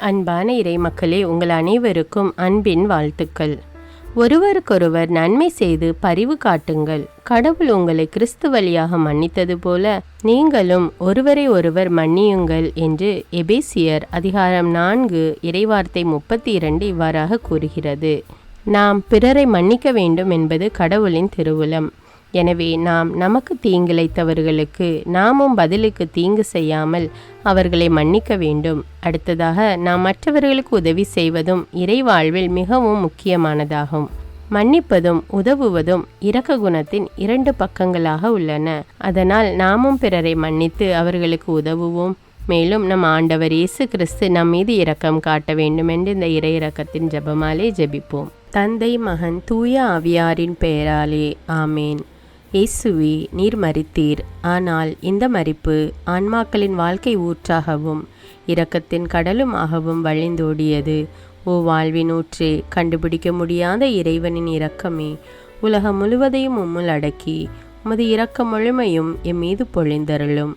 அன்பான இறை மக்களே, உங்கள் அனைவருக்கும் அன்பின் வாழ்த்துக்கள். ஒருவருக்கொருவர் நன்மை செய்து பரிவு காட்டுங்கள். கடவுள் உங்களை கிறிஸ்து வழியாக மன்னித்தது போல நீங்களும் ஒருவரை ஒருவர் மன்னியுங்கள் என்று எபேசியர் அதிகாரம் 4 இறைவார்த்தை 32 இவ்வாறாக கூறுகிறது. நாம் பிறரை மன்னிக்க வேண்டும் என்பது கடவுளின் திருவுளம். எனவே நாம் நமக்கு தீங்கிழைத்தவர்களுக்கு நாமும் பதிலுக்கு தீங்கு செய்யாமல் அவர்களை மன்னிக்க வேண்டும். அடுத்ததாக, நாம் மற்றவர்களுக்கு உதவி செய்வதும் இறை வாழ்வில் மிகவும் முக்கியமானதாகும். மன்னிப்பதும் உதவுவதும் இரக்க குணத்தின் 2 பக்கங்களாக உள்ளன. அதனால் நாமும் பிறரை மன்னித்து அவர்களுக்கு உதவுவோம். மேலும் நம் ஆண்டவர் இயேசு கிறிஸ்து நம் மீது இரக்கம் காட்ட வேண்டும் என்று இந்த இறை இரக்கத்தின் ஜெபமாலே ஜெபிப்போம். தந்தை, மகன், தூய ஆவியாரின் பெயராலே ஆமேன். இயேசுவே, நீர் மரித்தீர். ஆனால் இந்த மரிப்பு ஆன்மாக்களின் வாழ்க்கை ஊற்றாகவும் இரக்கத்தின் கடலுமாகவும் வழிந்தோடியது. ஓ வாழ்வின் ஊற்றே, கண்டுபிடிக்க முடியாத இறைவனின் இரக்கமே, உலகம் முழுவதையும் உம்முள் அடக்கி உமது இரக்க முழுமையும் எம் மீது பொழிந்தருளும்.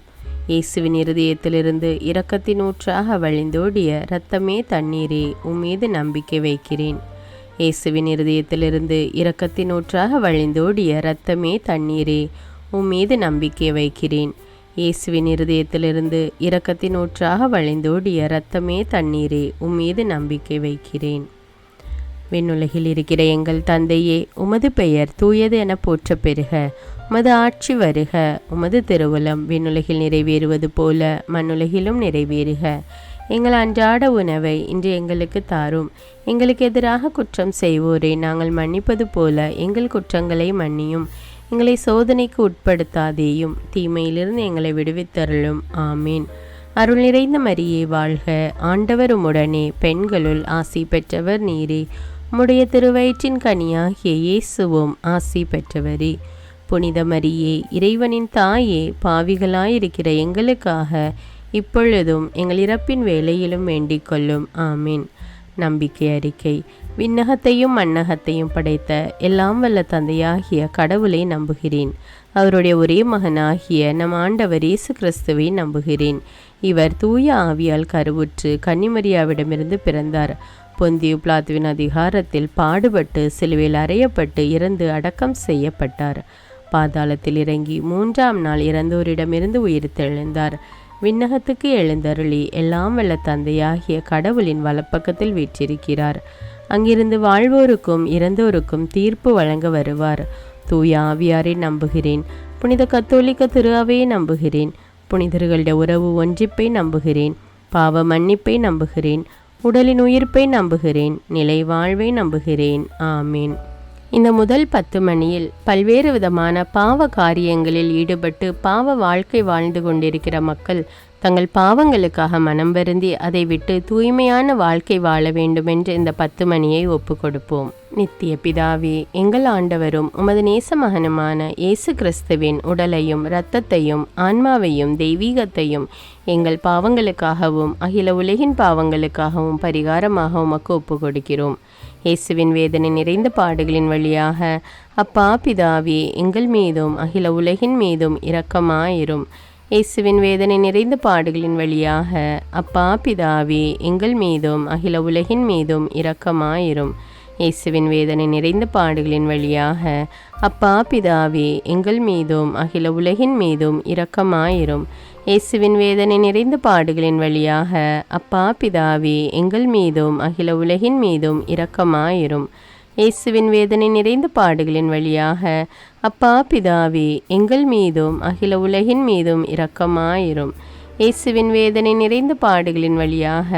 இயேசுவின் இருதயத்திலிருந்து இரக்கத்தின் ஊற்றாக வழிந்தோடிய இரத்தமே தண்ணீரே, உம்மீது நம்பிக்கை வைக்கிறேன். இயேசுவின் இருதயத்திலிருந்து இரக்கத்தின் ஊற்றாக வழிந்தோடிய இரத்தமே தண்ணீரே, உம்மீது நம்பிக்கை வைக்கிறேன். இயேசுவின் இருதயத்திலிருந்து இரக்கத்தின் ஊற்றாக வழிந்தோடிய இரத்தமே தண்ணீரே, உம்மீது நம்பிக்கை வைக்கிறேன். விண்ணுலகில் இருக்கிற எங்கள் தந்தையே, உமது பெயர் தூயது என போற்ற பெறுக. உமது ஆட்சி வருக. உமது திருவுளம் விண்ணுலகில் நிறைவேறுவது போல மண்ணுலகிலும் நிறைவேறுக. எங்கள் அன்றாட உணவை இன்று எங்களுக்கு தாரும். எங்களுக்கு எதிராக குற்றம் செய்வோரை நாங்கள் மன்னிப்பது போல எங்கள் குற்றங்களை மன்னியும். எங்களை சோதனைக்கு உட்படுத்தாதேயும், தீமையிலிருந்து எங்களை விடுவித்தருளும். ஆமீன். அருள் நிறைந்த மரியே வாழ்க. ஆண்டவர் உம்முடனே, பெண்களுள் ஆசி பெற்றவர் நீரே. உம்முடைய திருவயிற்றின் கனியாகிய இயேசுவும் ஆசி பெற்றவரே. புனித மரியே, இறைவனின் தாயே, பாவிகளாயிருக்கிற எங்களுக்காக இப்பொழுதும் எங்கள் இறப்பின் வேளையிலும் வேண்டிக் கொள்ளும். ஆமீன். நம்பிக்கை அறிக்கை. விண்ணகத்தையும் மண்ணகத்தையும் படைத்த எல்லாம் வல்ல தந்தையாகிய கடவுளை நம்புகிறேன். அவருடைய ஒரே மகனாகிய நம் ஆண்டவர் இயேசு கிறிஸ்துவை நம்புகிறேன். இவர் தூய ஆவியால் கருவுற்று கன்னிமரியாவிடமிருந்து பிறந்தார். பொந்தியு பிலாத்துவின் அதிகாரத்தில் பாடுபட்டு சிலுவையில் அறையப்பட்டு இறந்து அடக்கம் செய்யப்பட்டார். பாதாளத்தில் இறங்கி 3ஆம் நாள் இறந்தோரிடமிருந்து உயிர்த்தெழுந்தார். விண்ணகத்துக்கு எழுந்தருளி எல்லாம் வல்ல தந்தையாகிய கடவுளின் வலப்பக்கத்தில் வீற்றிருக்கிறார். அங்கிருந்து வாழ்வோருக்கும் இறந்தோருக்கும் தீர்ப்பு வழங்க வருவார். தூய ஆவியாரை நம்புகிறேன். புனித கத்தோலிக்க திரு அவையை நம்புகிறேன். புனிதர்களுடைய உறவு ஒன்றிப்பை நம்புகிறேன். பாவ மன்னிப்பை நம்புகிறேன். உடலின் உயிர்ப்பை நம்புகிறேன். நிலை வாழ்வை நம்புகிறேன். ஆமீன். இந்த முதல் 10 மணியில் பல்வேறு விதமான பாவ காரியங்களில் ஈடுபட்டு பாவ வாழ்க்கை வாழ்ந்து கொண்டிருக்கிற மக்கள் தங்கள் பாவங்களுக்காக மனம் வருந்தி அதை விட்டு தூய்மையான வாழ்க்கை வாழ வேண்டுமென்று இந்த 10 மணியை ஒப்பு கொடுப்போம். நித்திய பிதாவே, எங்கள் ஆண்டவரும் உமது நேச மகனுமான இயேசு கிறிஸ்துவின் உடலையும் இரத்தத்தையும் ஆன்மாவையும் தெய்வீகத்தையும் எங்கள் பாவங்களுக்காகவும் அகில உலகின் பாவங்களுக்காகவும் பரிகாரமாக உமக்கு ஒப்பு கொடுக்கிறோம். இயேசுவின் வேதனை நிறைந்த பாடுகளின் வழியாக அப்பா பிதாவே, எங்கள் மீதும் அகில உலகின் மீதும் இரக்கமாயிரும். இயேசுவின் வேதனை நிறைந்த பாடுகளின் வழியாக அப்பா பிதாவே, எங்கள் மீதும் அகில உலகின் மீதும் இரக்கமாயிரும். இயேசுவின் வேதனை நிறைந்த பாடுகளின் வழியாக அப்பா பிதாவே, எங்கள் மீதும் அகில உலகின் மீதும் இரக்கமாயிரும். இயேசுவின் வேதனை நிறைந்த பாடுகளின் வழியாக அப்பா பிதாவே, எங்கள் மீதும் அகில உலகின் மீதும் இரக்கமாயிரும். இயேசுவின் வேதனை நிறைந்த பாடுகளின் வழியாக அப்பா பிதாவே, எங்கள் மீதும் அகில உலகின் மீதும் இரக்கமாயிரும். இயேசுவின் வேதனை நிறைந்த பாடுகளின் வழியாக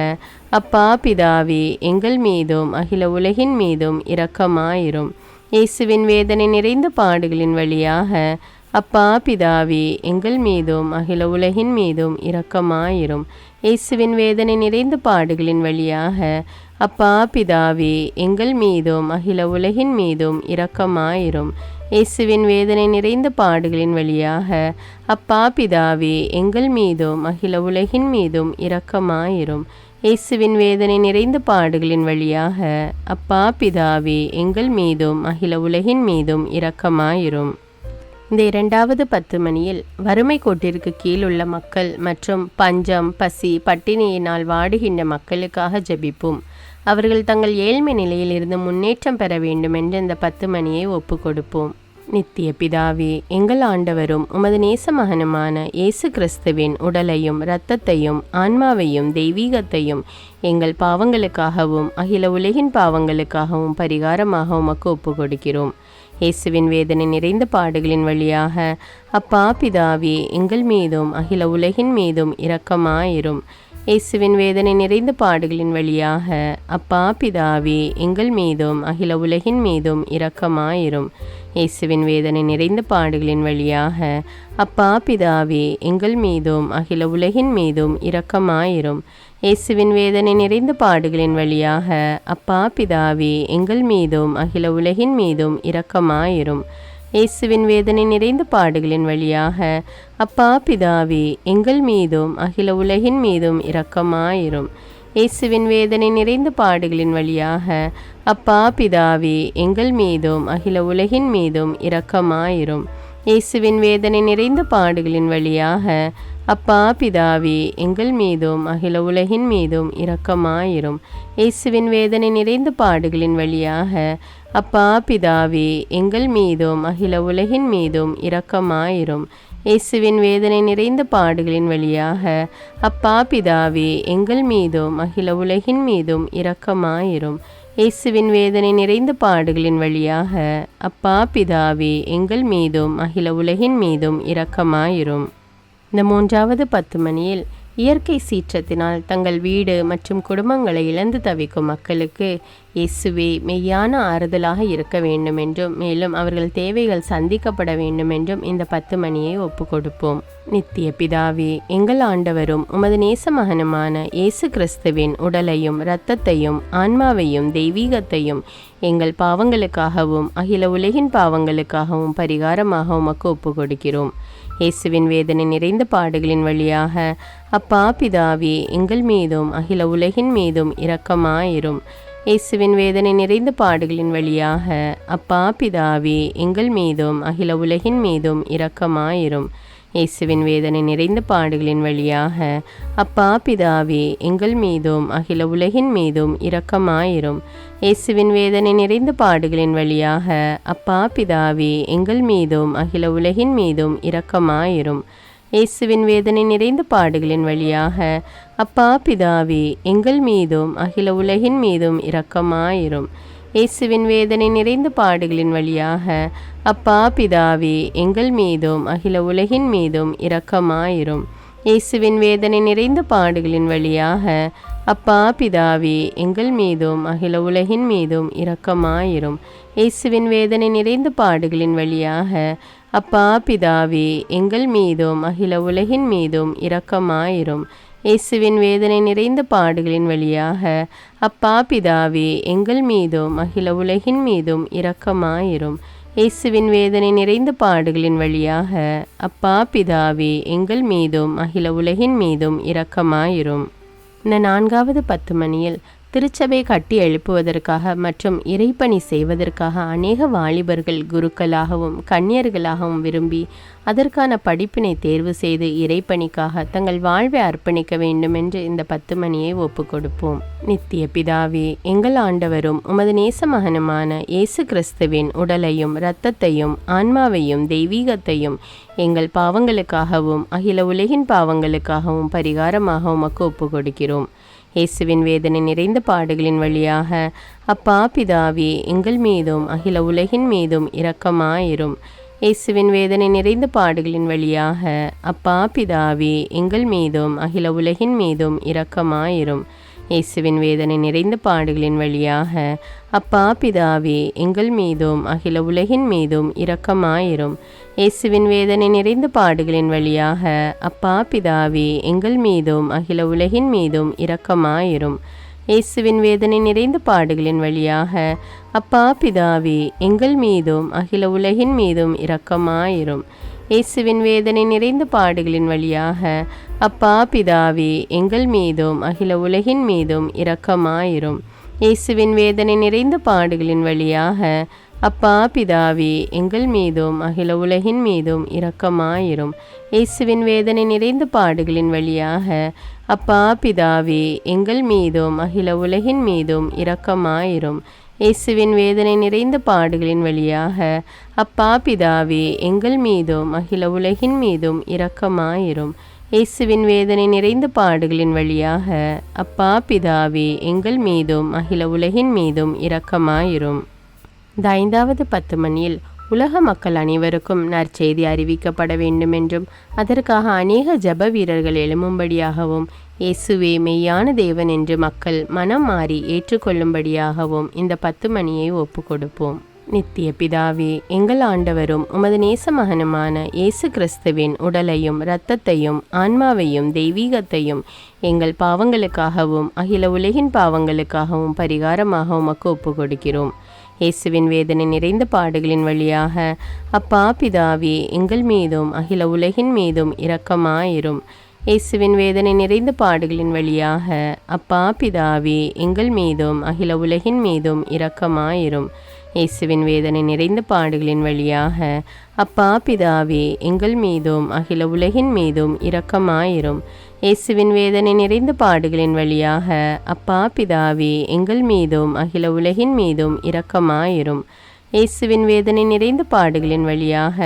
அப்பா பிதாவே, எங்கள் மீதும் அகில உலகின் மீதும் இரக்கமாயிரும். இயேசுவின் வேதனை நிறைந்த பாடுகளின் வழியாக அப்பா பிதாவே, எங்கள் மீதும் அகில உலகின் மீதும் இரக்கமாயிரும். இயேசுவின் வேதனை நிறைந்த பாடுகளின் வழியாக அப்பா பிதாவே, எங்கள் மீதும் அகில உலகின் மீதும் இரக்கமாயிரும். இயேசுவின் வேதனை நிறைந்த பாடுகளின் வழியாக அப்பா பிதாவே, எங்கள் மீதும் அகில உலகின் மீதும் இரக்கமாயிரும். இயேசுவின் வேதனை நிறைந்த பாடுகளின் வழியாக அப்பா பிதாவே, எங்கள் மீதும் அகில உலகின் மீதும் இரக்கமாயிரும். இந்த இரண்டாவது 10 மணியில் வறுமை கோட்டிற்கு கீழ் உள்ள மக்கள் மற்றும் பஞ்சம், பசி, பட்டினியினால் வாடுகின்ற மக்களுக்காக ஜெபிப்போம். அவர்கள் தங்கள் ஏழ்மை நிலையில் இருந்து முன்னேற்றம் பெற வேண்டும் என்று இந்த 10 மணியை ஒப்பு கொடுப்போம். நித்திய பிதாவே, எங்கள் ஆண்டவரும் உமது நேச மகனுமான இயேசு கிறிஸ்துவின் உடலையும் இரத்தத்தையும் ஆன்மாவையும் தெய்வீகத்தையும் எங்கள் பாவங்களுக்காகவும் அகில உலகின் பாவங்களுக்காகவும் பரிகாரமாக உமக்கு ஒப்பு கொடுக்கிறோம். இயேசுவின் வேதனை நிறைந்த பாடுகளின் வழியாக அப்பா பிதாவே, எங்கள் மீதும் அகில உலகின் மீதும் இரக்கமாயிரும். இயேசுவின் வேதனை நிறைந்த பாடுகளின் வழியாக அப்பா பிதாவே, எங்கள் மீதும் அகில உலகின் மீதும் இரக்கமாயிரும். இயேசுவின் வேதனை நிறைந்த பாடுகளின் வழியாக அப்பா பிதாவே, எங்கள் மீதும் அகில உலகின் மீதும் இரக்கமாயிரும். இயேசுவின் வேதனை நிறைந்த பாடுகளின் வழியாக அப்பா பிதாவே, எங்கள் மீதும் அகில உலகின் மீதும் இரக்கமாயிரும். இயேசுவின் வேதனை நிறைந்த பாடுகளின் வழியாக அப்பா பிதாவே, எங்கள் மீதும் அகில உலகின் மீதும் இரக்கமாயிரும். இயேசுவின் வேதனை நிறைந்த பாடுகளின் வழியாக அப்பா பிதாவே, எங்கள் மீதும் அகில உலகின் மீதும் இரக்கமாயிரும். இயேசுவின் வேதனை நிறைந்த பாடுகளின் வழியாக அப்பா பிதாவே, எங்கள் மீதும் அகில உலகின் மீதும் இரக்கமாயிரும். இயேசுவின் வேதனை நிறைந்த பாடுகளின் வழியாக அப்பா பிதாவே, எங்கள் மீதும் அகில உலகின் மீதும் இரக்கமாயிரும். இயேசுவின் வேதனை நிறைந்த பாடுகளின் வழியாக அப்பா பிதாவே, எங்கள் மீதும் அகில உலகின் மீதும் இரக்கமாயிரும். இயேசுவின் வேதனை நிறைந்த பாடுகளின் வழியாக அப்பா பிதாவே, எங்கள் மீதும் அகில உலகின் மீதும் இரக்கமாயிரும். இந்த மூன்றாவது 10 மணியில் இயற்கை சீற்றத்தினால் தங்கள் வீடு மற்றும் குடும்பங்களை இழந்து தவிக்கும் மக்களுக்கு இயேசுவே மெய்யான ஆறுதலாக இருக்க வேண்டும் என்றும் மேலும் அவர்கள் தேவைகள் சந்திக்கப்பட வேண்டும் என்றும் இந்த 10 மணியை ஒப்பு கொடுப்போம். நித்திய பிதாவே, எங்கள் ஆண்டவரும் உமது நேச மகனுமான இயேசு கிறிஸ்துவின் உடலையும் இரத்தத்தையும் ஆன்மாவையும் தெய்வீகத்தையும் எங்கள் பாவங்களுக்காகவும் அகில உலகின் பாவங்களுக்காகவும் பரிகாரமாக உமக்கு ஒப்பு கொடுக்கிறோம். இயேசுவின் வேதனை நிறைந்த பாடுகளின் வழியாக அப்பா பிதாவே, எங்கள் மீதும் அகில உலகின் மீதும் இரக்கமாயிரும். இயேசுவின் வேதனை நிறைந்த பாடுகளின் வழியாக அப்பா பிதாவே, எங்கள் மீதும் அகில உலகின் மீதும் இரக்கமாயிரும். இயேசுவின் வேதனை நிறைந்த பாடுகளின் வழியாக அப்பா பிதாவே, எங்கள் மீதும் அகில உலகின் மீதும் இரக்கமாயிரும். இயேசுவின் வேதனை நிறைந்த பாடுகளின் வழியாக அப்பா பிதாவே, எங்கள் மீதும் அகில உலகின் மீதும் இரக்கமாயிரும். இயேசுவின் வேதனை நிறைந்த பாடுகளின் வழியாக அப்பா பிதாவே, எங்கள் மீதும் அகில உலகின் மீதும் இரக்கமாயிரும். இயேசுவின் வேதனை நிறைந்த பாடுகளின் வழியாக அப்பா பிதாவே, எங்கள் மீதும் அகில உலகின் மீதும் இரக்கமாயிரும். இயேசுவின் வேதனை நிறைந்த பாடுகளின் வழியாக அப்பா பிதாவே, எங்கள் மீதும் அகில உலகின் மீதும் இரக்கமாயிரும். இயேசுவின் வேதனை நிறைந்த பாடுகளின் வழியாக அப்பா பிதாவே, எங்கள் மீதும் அகில உலகின் மீதும் இரக்கமாயிரும். இயேசுவின் வேதனை நிறைந்த பாடுகளின் வழியாக அப்பா பிதாவே, எங்கள் மீதும் அகில உலகின் மீதும் இரக்கமாயிரும். இயேசுவின் வேதனை நிறைந்த பாடுகளின் வழியாக அப்பா பிதாவே, எங்கள் மீதும் அகில உலகின் மீதும் இரக்கமாயிரும். இந்த நான்காவது 10 மணியில் திருச்சபை கட்டி எழுப்புவதற்காக மற்றும் இறைப்பணி செய்வதற்காக அநேக வாலிபர்கள் குருக்களாகவும் கன்னியர்களாகவும் விரும்பி அதற்கான படிப்பினை தேர்வு செய்து இறைப்பணிக்காக தங்கள் வாழ்வை அர்ப்பணிக்க வேண்டும் என்று இந்த 10 மணியை ஒப்பு கொடுப்போம். நித்திய பிதாவே, எங்கள் ஆண்டவரும் உமது நேச மகனுமான இயேசு கிறிஸ்துவின் உடலையும் இரத்தத்தையும் ஆன்மாவையும் தெய்வீகத்தையும் எங்கள் பாவங்களுக்காகவும் அகில உலகின் பாவங்களுக்காகவும் பரிகாரமாக உமக்கு ஒப்பு கொடுக்கிறோம். இயேசுவின் வேதனை நிறைந்த பாடுகளின் வழியாக அப்பா பிதாவே, எங்கள் மீதும் அகில உலகின் மீதும் இரக்கமாயிரும். இயேசுவின் வேதனை நிறைந்த பாடுகளின் வழியாக அப்பா பிதாவே, எங்கள் மீதும் அகில உலகின் மீதும் இரக்கமாயிரும். இயேசுவின் வேதனை நிறைந்த பாடுகளின் வழியாக அப்பா பிதாவே, எங்கள் மீதும் அகில உலகின் மீதும் இரக்கமாயிரும். இயேசுவின் வேதனை நிறைந்த பாடுகளின் வழியாக அப்பா பிதாவே, எங்கள் மீதும் அகில உலகின் மீதும் இரக்கமாயிரும். இயேசுவின் வேதனை நிறைந்த பாடுகளின் வழியாக அப்பா பிதாவே, எங்கள் மீதும் அகில உலகின் மீதும் இரக்கமாயிரும். இயேசுவின் வேதனை நிறைந்த பாடுகளின் வழியாக அப்பா பிதாவே, எங்கள் மீதும் அகில உலகின் மீதும் இரக்கமாயிரும். இயேசுவின் வேதனை நிறைந்த பாடுகளின் வழியாக அப்பா பிதாவே, எங்கள் மீதும் அகில உலகின் மீதும் இரக்கமாயிரும். இயேசுவின் வேதனை நிறைந்த பாடுகளின் வழியாக அப்பா பிதாவே, எங்கள் மீதும் அகில உலகின் மீதும் இரக்கமாயிரும். இயேசுவின் வேதனை நிறைந்த பாடுகளின் வழியாக அப்பா பிதாவே, எங்கள் மீதும் அகில உலகின் மீதும் இரக்கமாயிரும். இயேசுவின் வேதனை நிறைந்த பாடுகளின் வழியாக அப்பா பிதாவே, எங்கள் மீதும் அகில உலகின் மீதும் இரக்கமாயிரும். இந்த 5வது 10 மணியில் உலக மக்கள் அனைவருக்கும் நற்செய்தி அறிவிக்கப்பட வேண்டுமென்றும் அதற்காக அநேக ஜெப வீரர்கள் எழும்பும்படியாகவும் இயேசுவே மெய்யான தேவன் என்று மக்கள் மனம் மாறி ஏற்றுக்கொள்ளும்படியாகவும் இந்த 10 மணியை ஒப்பு கொடுப்போம். நித்திய பிதாவே, எங்கள் ஆண்டவரும் உமது நேச மகனுமான இயேசு கிறிஸ்துவின் உடலையும் இரத்தத்தையும் ஆன்மாவையும் தெய்வீகத்தையும் எங்கள் பாவங்களுக்காகவும் அகில உலகின் பாவங்களுக்காகவும் பரிகாரமாக உமக்கு ஒப்பு கொடுக்கிறோம். இயேசுவின் வேதனை நிறைந்த பாடுகளின் வழியாக அப்பா பிதாவே, எங்கள் மீதும் அகில உலகின் மீதும் இரக்கமாயிரும். இயேசுவின் வேதனை நிறைந்த பாடுகளின் வழியாக அப்பா பிதாவே, எங்கள் மீதும் அகில உலகின் மீதும் இரக்கமாயிரும். இயேசுவின் வேதனை நிறைந்த பாடுகளின் வழியாக அப்பா பிதாவே, எங்கள் மீதும் அகில உலகின் மீதும் இரக்கமாயிரும். இயேசுவின் வேதனை நிறைந்த பாடுகளின் வழியாக அப்பா பிதாவே, எங்கள் மீதும் அகில உலகின் மீதும் இரக்கமாயிரும். இயேசுவின் வேதனை நிறைந்த பாடுகளின் வழியாக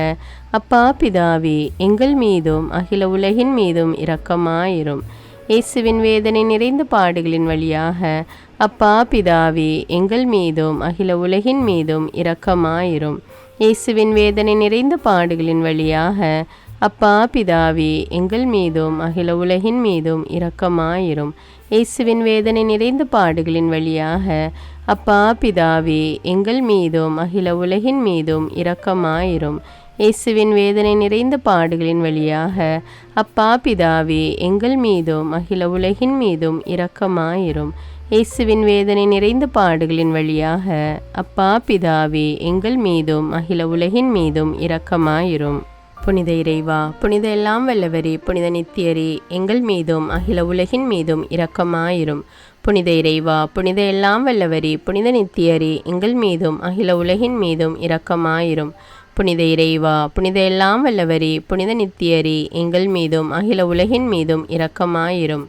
அப்பா பிதாவே, எங்கள் மீதும் அகில உலகின் மீதும் இரக்கமாயிரும். இயேசுவின் வேதனை நிறைந்த பாடுகளின் வழியாக அப்பா பிதாவே, எங்கள் மீதும் அகில உலகின் மீதும் இரக்கமாயிரும். இயேசுவின் வேதனை நிறைந்த பாடுகளின் வழியாக அப்பா பிதாவே, எங்கள் மீதும் அகில உலகின் மீதும் இரக்கமாயிரும். இயேசுவின் வேதனை நிறைந்த பாடுகளின் வழியாக அப்பா பிதாவே, எங்கள் மீதும் அகில உலகின் மீதும் இரக்கமாயிரும். இயேசுவின் வேதனை நிறைந்த பாடுகளின் வழியாக அப்பா பிதாவே, எங்கள் மீதும் அகில உலகின் மீதும் இரக்கமாயிரும். இயேசுவின் வேதனை நிறைந்த பாடுகளின் வழியாக அப்பா பிதாவே, எங்கள் மீதும் அகில உலகின் மீதும் இரக்கமாயிரும். புனித இறைவா, புனித எல்லாம் வல்லவரே, புனித நித்தியரே, எங்கள் மீதும் அகில உலகின் மீதும் இரக்கமாயிரும். புனித இறைவா, புனித எல்லாம் வல்லவரே, புனித நித்தியரே, எங்கள் மீதும் அகில உலகின் மீதும் இரக்கமாயிரும். புனித இறைவா, புனித எல்லாம் வல்லவரே, புனித நித்தியரே, எங்கள் மீதும் அகில உலகின் மீதும் இரக்கமாயிரும்.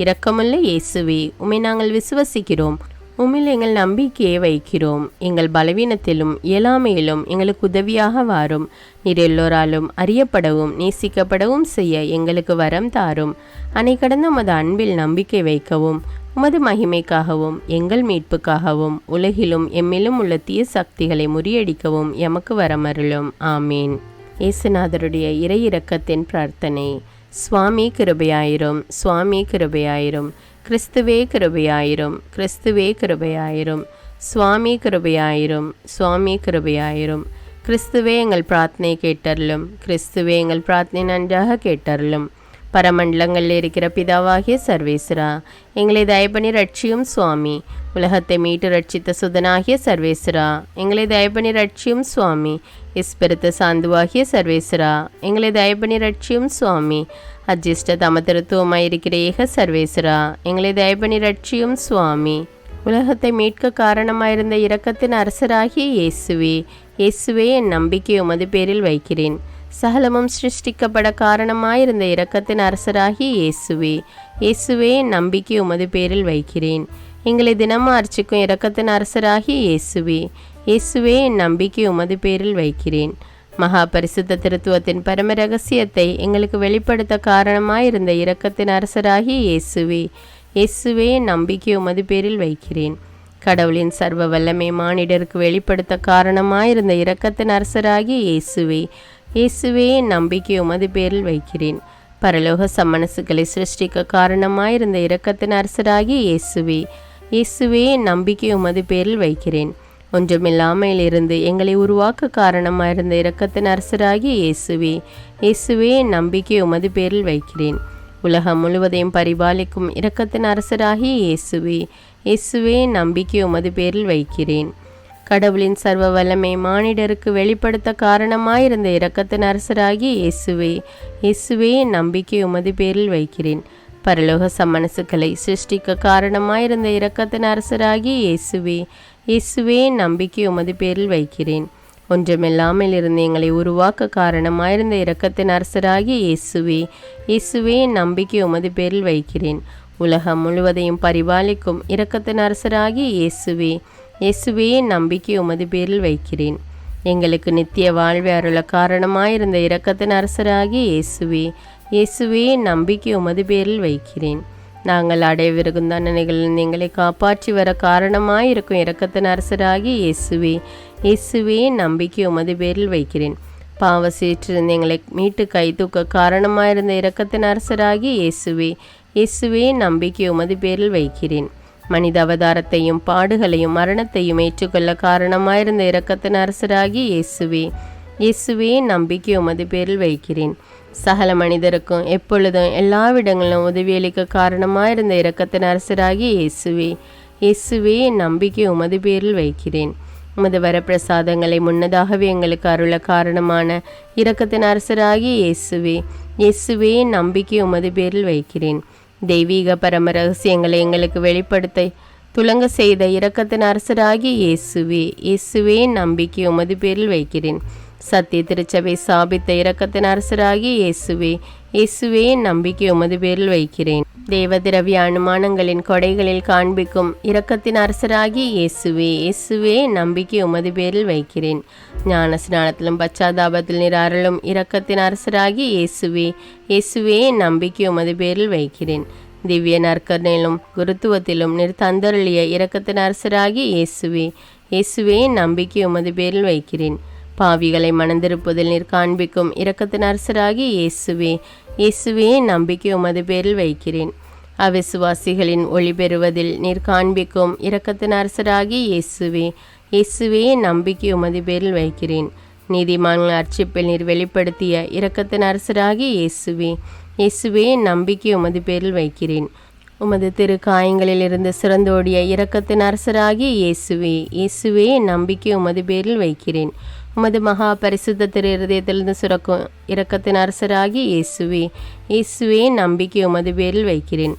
இரக்கமுள்ள இயேசுவே, உம்மை நாங்கள் விசுவசிக்கிறோம், உம்மில் எங்கள் நம்பிக்கையை வைக்கிறோம். எங்கள் பலவீனத்திலும் இயலாமையிலும் எங்களுக்கு உதவியாக வாரும். நீர் எல்லோராலும் அறியப்படவும் நேசிக்கப்படவும் செய்ய எங்களுக்கு வரம் தாரும். அணை கடந்த உமது அன்பில் நம்பிக்கை வைக்கவும் உமது மகிமைக்காகவும் எங்கள் மீட்புக்காகவும் உலகிலும் எம்மிலும் உள்ள தீய சக்திகளை முறியடிக்கவும் எமக்கு வரமருளும். ஆமீன். இயேசுநாதருடைய இறை இரக்கத்தின் பிரார்த்தனை. சுவாமி கிருபையாயிரும், சுவாமி கிருபையாயிரும். கிறிஸ்துவே கிருபையாயிரும், கிறிஸ்துவே கிருபையாயிரும். சுவாமி கிருபையாயிரும், சுவாமி கிருபையாயிரும். கிறிஸ்துவே எங்கள் பிரார்த்தனை கேட்டருளும், கிறிஸ்துவே எங்கள் பிரார்த்தனை நன்றாக கேட்டருளும். பரமண்டலங்களில் இருக்கிற பிதாவாகிய சர்வேஸ்வரா, எங்களை தயபணி ரட்சியும் சுவாமி. உலகத்தை மீட்டு ரட்சித்த சுதனாகிய சர்வேஸ்வரா, எங்களை தயபணி ரட்சியும் சுவாமி. இஸ்பெருத்த சாந்துவாகிய சர்வேஸ்வரா, எங்களை தயபணி ரட்சியும் சுவாமி. அஜிஷ்ட தமதிருத்துவமாயிருக்கிற ஏக சர்வேஸ்வரா, எங்களை தயபணி ரட்சியும் சுவாமி. உலகத்தை மீட்க காரணமாயிருந்த இரக்கத்தின் அரசராகிய இயேசுவே, இயேசுவே என் நம்பிக்கை உமது பேரில் வைக்கிறேன். சகலமும் சிருஷ்டிக்கப்பட காரணமாயிருந்த இரக்கத்தின் அரசராகிய இயேசுவே, இயேசுவே என் நம்பிக்கை உமது பேரில் வைக்கிறேன். எங்களை தினமும் அர்ச்சிக்கும் இரக்கத்தின் அரசராகிய இயேசுவே, இயேசுவே என் நம்பிக்கை உமது பேரில் வைக்கிறேன். மகா பரிசுத்த திருத்துவத்தின் பரம ரகசியத்தை எங்களுக்கு வெளிப்படுத்த காரணமாயிருந்த இரக்கத்தின் அரசராகிய இயேசுவே, இயேசுவே என் நம்பிக்கை உமது பேரில் வைக்கிறேன். கடவுளின் சர்வ வல்லமை மானிடருக்கு வெளிப்படுத்த காரணமாயிருந்த இரக்கத்தின் அரசராகிய இயேசுவே, இயேசுவே என் நம்பிக்கை உமது பேரில் வைக்கிறேன். பரலோக சம்மனசுகளை சிருஷ்டிக்க காரணமாயிருந்த இரக்கத்தின் அரசராகிய இயேசுவே, இயேசுவே என் நம்பிக்கை உமது பேரில் வைக்கிறேன். ஒன்றுமில்லாமையிலிருந்து எங்களை உருவாக்க காரணமாயிருந்த இரக்கத்தின் அரசராகிய இயேசுவே, இயேசுவே என் நம்பிக்கை உமது பேரில் வைக்கிறேன். உலகம் முழுவதையும் பரிபாலிக்கும் இரக்கத்தின் அரசராகிய இயேசுவே, இயேசுவே என் நம்பிக்கை உமது பேரில் வைக்கிறேன். கடவுளின் சர்வ வல்லமை மானிடருக்கு வெளிப்படுத்த காரணமாயிருந்த இரக்கத்தின் அரசராகிய இயேசுவே, இயேசுவே என் நம்பிக்கை உமது பேரில் வைக்கிறேன். பரலோக சம்மனசுக்களை சிருஷ்டிக்க காரணமாயிருந்த இரக்கத்தின் அரசராகிய இயேசுவே, இயேசுவே நம்பிக்கை உமது பேரில் வைக்கிறேன். ஒன்றுமில்லாமல் இருந்து எங்களை உருவாக்க காரணமாயிருந்த இரக்கத்தின் அரசராகிய இயேசுவே, இயேசுவே நம்பிக்கை உமது பேரில் வைக்கிறேன். உலகம் முழுவதையும் பரிபாலிக்கும் இரக்கத்தின் அரசராகிய இயேசுவே, இயேசுவே நம்பிக்கை உமது பேரில் வைக்கிறேன். எங்களுக்கு நித்திய வாழ்வை அருள காரணமாயிருந்த இரக்கத்தின் அரசராகிய இயேசுவே, இயேசுவே நம்பிக்கை உமது பேரில் வைக்கிறேன். நாங்கள் அடையவிருக்கும் தண்டனைகளில் எங்களை காப்பாற்றி வர காரணமாயிருக்கும் இரக்கத்தின் அரசராகிய இயேசுவே, இயேசுவே நம்பிக்கை உமது பேரில் வைக்கிறேன். பாவ சீற்றிருந்து எங்களை மீட்டு கை தூக்க காரணமாயிருந்த இரக்கத்தின் அரசராகிய இயேசுவே, இயேசுவே நம்பிக்கை உமது பேரில் வைக்கிறேன். மனித அவதாரத்தையும் பாடுகளையும் மரணத்தையும் ஏற்றுக்கொள்ள காரணமாயிருந்த இரக்கத்தின் அரசராகிய இயேசுவே, இயேசுவே நம்பிக்கை உமது பேரில் வைக்கிறேன். சகல மனிதருக்கும் எப்பொழுதும் எல்லாவிடங்களிலும் உதவியளிக்க காரணமாயிருந்த இரக்கத்தின் அரசராகிய இயேசுவே, இயேசுவே நம்பிக்கை உமது பேரில் வைக்கிறேன். உமது வரப்பிரசாதங்களை முன்னதாகவே எங்களுக்கு அருள காரணமான இரக்கத்தின் அரசராகிய இயேசுவே, இயேசுவே நம்பிக்கை உமது பேரில் வைக்கிறேன். தெய்வீக பரம ரகசியங்களை எங்களுக்கு வெளிப்படுத்த துலங்க செய்த இரக்கத்தின் அரசராகிய இயேசுவே, இயேசுவே நம்பிக்கை உமது பேரில் வைக்கிறேன். சத்திய திருச்சபை சாபித்த இரக்கத்தின் அரசராகிய இயேசுவே, இயேசுவே நம்பிக்கை உமது பேரில் வைக்கிறேன். தேவ திரவிய அனுமானங்களின் கொடைகளில் காண்பிக்கும் இரக்கத்தின் அரசராகிய இயேசுவே, இயேசுவே நம்பிக்கை உமது பேரில் வைக்கிறேன். ஞான ஸ்நானத்திலும் பச்சாதாபத்தில் நீர் அருளும் இரக்கத்தின் அரசராகிய இயேசுவே, இயேசுவே நம்பிக்கை உமது பேரில் வைக்கிறேன். திவ்ய நற்கரணையிலும் குருத்துவத்திலும் நீர் தந்தருளிய இரக்கத்தின் அரசராகிய இயேசுவே, இயேசுவே நம்பிக்கை உமது பேரில் வைக்கிறேன். பாவிகளை மணந்திருப்பதில் நீர் காண்பிக்கும் இரக்கத்தின் அரசராகிய இயேசுவே, இயேசுவே நம்பிக்கை உமது பேரில் வைக்கிறேன். அவிசுவாசிகளின் ஒளி பெறுவதில் நீர் காண்பிக்கும் இரக்கத்தின் அரசராகிய இயேசுவே, இயேசுவே நம்பிக்கை உமது பேரில் வைக்கிறேன். நீதிமான்கள் அர்ச்சிப்பில் நீர் வெளிப்படுத்திய இரக்கத்தின் அரசராகிய இயேசுவே, இயேசுவே நம்பிக்கை உமது பேரில் வைக்கிறேன். உமது திரு காயங்களில் இருந்து சிறந்தோடிய இரக்கத்தின் அரசராகிய இயேசுவே, இயேசுவே நம்பிக்கை உமது பேரில் வைக்கிறேன். உமது மகா பரிசுத்த திரு இருதயத்திலிருந்து சுரக்கும் இரக்கத்தின் அரசராகிய இயேசுவே, இயேசுவே நம்பிக்கை உமது பேரில் வைக்கிறேன்.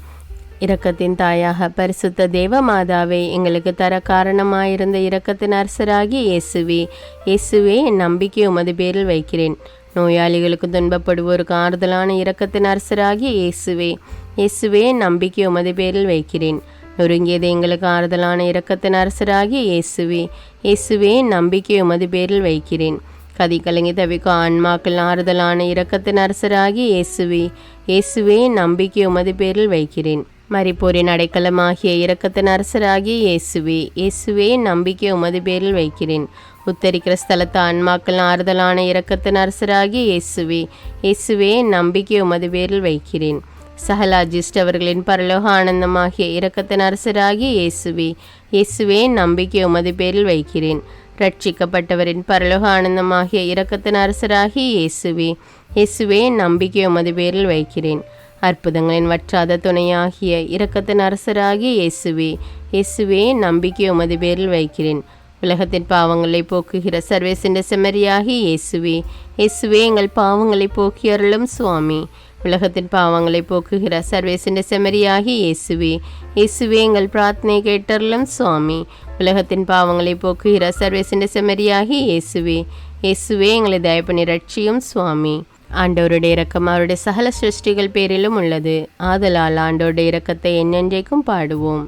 இரக்கத்தின் தாயாக பரிசுத்த தேவ மாதாவை எங்களுக்கு தர காரணமாயிருந்த இரக்கத்தின் அரசராகிய இயேசுவே, இயேசுவே நம்பிக்கை உமது பேரில் வைக்கிறேன். நோயாளிகளுக்கு துன்பப்படுவோருக்கு ஆறுதலான இரக்கத்தின் அரசராகிய இயேசுவே, இயேசுவே நம்பிக்கை உமது பேரில் வைக்கிறேன். நொறுங்கியது எங்களுக்கு ஆறுதலான இரக்கத்தின் அரசராகிய இயேசுவே, இயேசுவே நம்பிக்கை உமது பேரில் வைக்கிறேன். கதி கலங்கி தவிக்கும் ஆன்மாக்கள் ஆறுதலான இரக்கத்தின் அரசராகிய இயேசுவே, இயேசுவே நம்பிக்கை உமது பேரில் வைக்கிறேன். மரிப்போரின் அடைக்கலமாகிய இரக்கத்தின் அரசராகிய இயேசுவே, இயேசுவே நம்பிக்கை உமது பேரில் வைக்கிறேன். உத்தரிக்கிற ஸ்தலத்து ஆன்மாக்கள் ஆறுதலான இரக்கத்தின் அரசராகிய இயேசுவே, இயேசுவே நம்பிக்கை உமது பேரில் வைக்கிறேன். சகல அஜிஷ்டவர்களின் பரலோக ஆனந்தமாகிய இரக்கத்தின் அரசராகிய இயேசுவே, இயேசுவே நம்பிக்கை உமது பேரில் வைக்கிறேன். ரட்சிக்கப்பட்டவரின் பரலோக ஆனந்தமாகிய இரக்கத்தின் அரசராகிய இயேசுவே, இயேசுவே நம்பிக்கை உமது பேரில் வைக்கிறேன். அற்புதங்களின் வற்றாத துணையாகிய இரக்கத்தின் அரசராகிய இயேசுவே, இயேசுவே நம்பிக்கை உமது பேரில் வைக்கிறேன். உலகத்தின் பாவங்களை போக்குகிற சர்வேசின்ற செம்மறியாகி இயேசுவே, இயேசுவே எங்கள் பாவங்களை போக்கி அருளும் சுவாமி. உலகத்தின் பாவங்களை போக்குகிற சர்வேசின்ற செம்மறியாகி இயேசுவே, இயேசுவே எங்கள் பிரார்த்தனை கேட்டருளும் சுவாமி. உலகத்தின் பாவங்களை போக்குகிற சர்வேசின்ற செம்மறியாகி இயேசுவே, இயேசுவே எங்களை தயப்பனி ரட்சியும் சுவாமி. ஆண்டவருடைய இரக்கம் அவருடைய சகல சிருஷ்டிகள் பேரிலும் உள்ளது. ஆதலால் ஆண்டவருடைய இரக்கத்தை என்னென்றைக்கும் பாடுவோம்.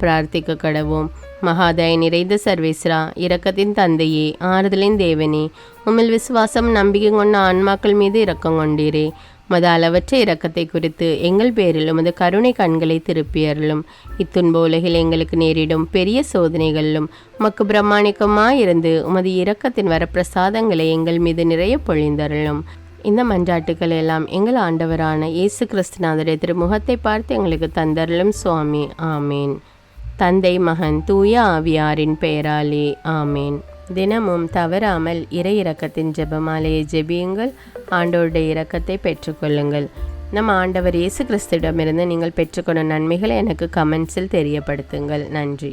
பிரார்த்திக்க கடவோம். மகாதய நிறைந்த சர்வேஸ்வரா, இரக்கத்தின் தந்தையே, ஆறுதலின் தேவனே, உம்மில் விசுவாசம் நம்பிக்கை கொண்ட ஆன்மாக்கள் மீது இரக்கம் கொண்டீரே. உமது அளவற்ற இரக்கத்தை குறித்து எங்கள் பேரில் உமது கருணை கண்களை திருப்பியருளும். இத்துன்ப உலகில் எங்களுக்கு நேரிடும் பெரிய சோதனைகளிலும் உமக்கு பிரமாணிக்கமாயிருந்து உமது இரக்கத்தின் வரப்பிரசாதங்களை எங்கள் மீது நிறைய பொழிந்தருளும். இந்த மன்றாட்டுக்கள் எல்லாம் எங்கள் ஆண்டவரான இயேசு கிறிஸ்துநாதரை திருமுகத்தை பார்த்து எங்களுக்கு தந்தருளும் சுவாமி. ஆமேன். தந்தை, மகன், தூய ஆவியாரின் பெயராலே ஆமேன். தினமும் தவறாமல் இறை இரக்கத்தின் ஜெபமாலையை ஜெபியுங்கள். ஆண்டவருடைய இரக்கத்தை பெற்றுக்கொள்ளுங்கள். நம் ஆண்டவர் இயேசு கிறிஸ்துவிடமிருந்து நீங்கள் பெற்றுக்கொண்ட நன்மைகளை எனக்கு கமெண்ட்ஸில் தெரியப்படுத்துங்கள். நன்றி.